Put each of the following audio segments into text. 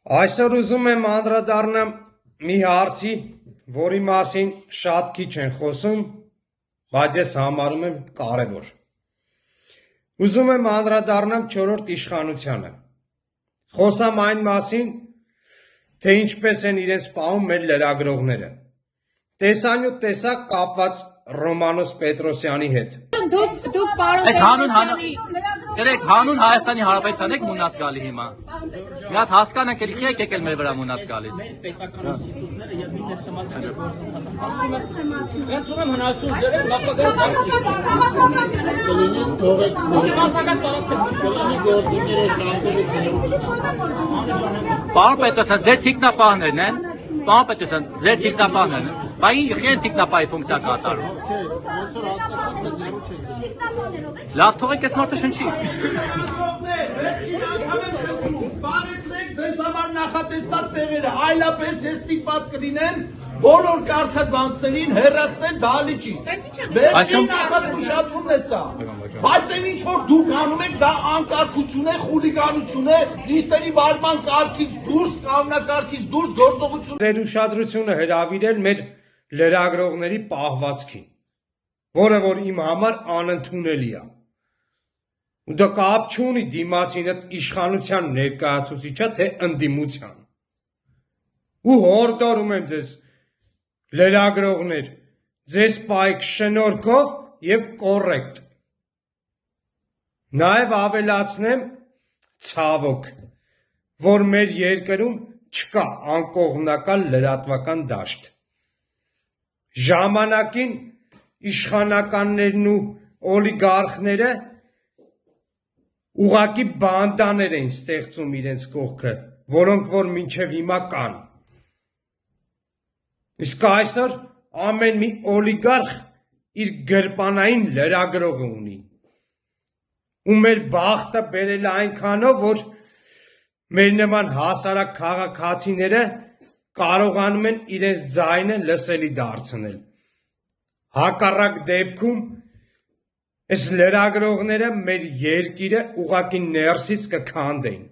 Այսօր ուզում եմ անդրադառնամ մի հարցի, որի մասին շատ քիչ են խոսում, բայց ես համարում եմ կարևոր։ Ուզում եմ անդրադառնամ 4-րդ իշխանությանը։ Խոսամ այն մասին, թե ինչպես են իրենց պահում մեր լրագրողները։ Տեսանյութ տեսակ կապված Ռոմանոս Պետրոսյանի հետ։ Այս հանուն Հայաստանի Հանրապետության եք մունատ գալի հիմա։ Մի հատ հասկանանք էլի եք եկել մեր վրա մունատ գալիս։ Պարոն Պետրոսյան, ձեր թիկնապահներն են։ Պարոն Պետրոսյան, ձեր թիկնապահներն են։ Բայց ինչ թիկնապահի ֆունկցիա կատարում։ Լավ թողեք այս մարդը շնչի։ Ձեզ համար նախատեսված տեղերը այլապես ես ստիպված կլինեմ բոլոր կարգազանցներին հեռացնել դահլիճից։ Վերջին նախազգուշացումն է սա։ Բայց այն ինչ որ դուք անում եք, դա անկարգություն է, խուլիգանություն է, լիստերի վարման կարգից դուրս, կանոնակարգից դուրս գործողություն։ Ձեր ուշադրությունը հրավիրել մեր լրագրողների պահվածքին, որը որ իմ համար անընդունելի է։ Ու դա կապ չունի դիմացինդ իշխանության ներկայացուցիչը, թե ընդդիմության։ Ու հորդորում եմ ձեզ լրագրողներ, ձեզ պայք շնորհքով եւ կոռեկտ։ Նաեւ ավելացնեմ ցավոք, որ մեր երկրում չկա անկողմնակալ լրատվական դաշտ։ Ժամանակին իշխանականներն ու օլիգարխները ուղակի բանդաներ էին ստեղծում իրենց կողքը, որոնք որ մինչև հիմա կան։ Իսկ այսօր ամեն մի օլիգարխ իր գրպանային լրագրողը ունի։ Ու մեր բախտը բերել այնքանով, որ մեր նման հասարակ քաղաքացիները կարողանում են իրենց ձայնը լսելի դարձնել։ Հակառակ դեպքում այս լրագրողները մեր երկիրը ուղղակի ներսից կքանդեն։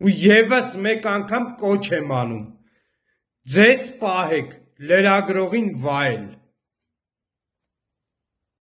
Ու եւս մեկ անգամ կոչ եմ անում. ձեզ պահեք լրագրողին վայել։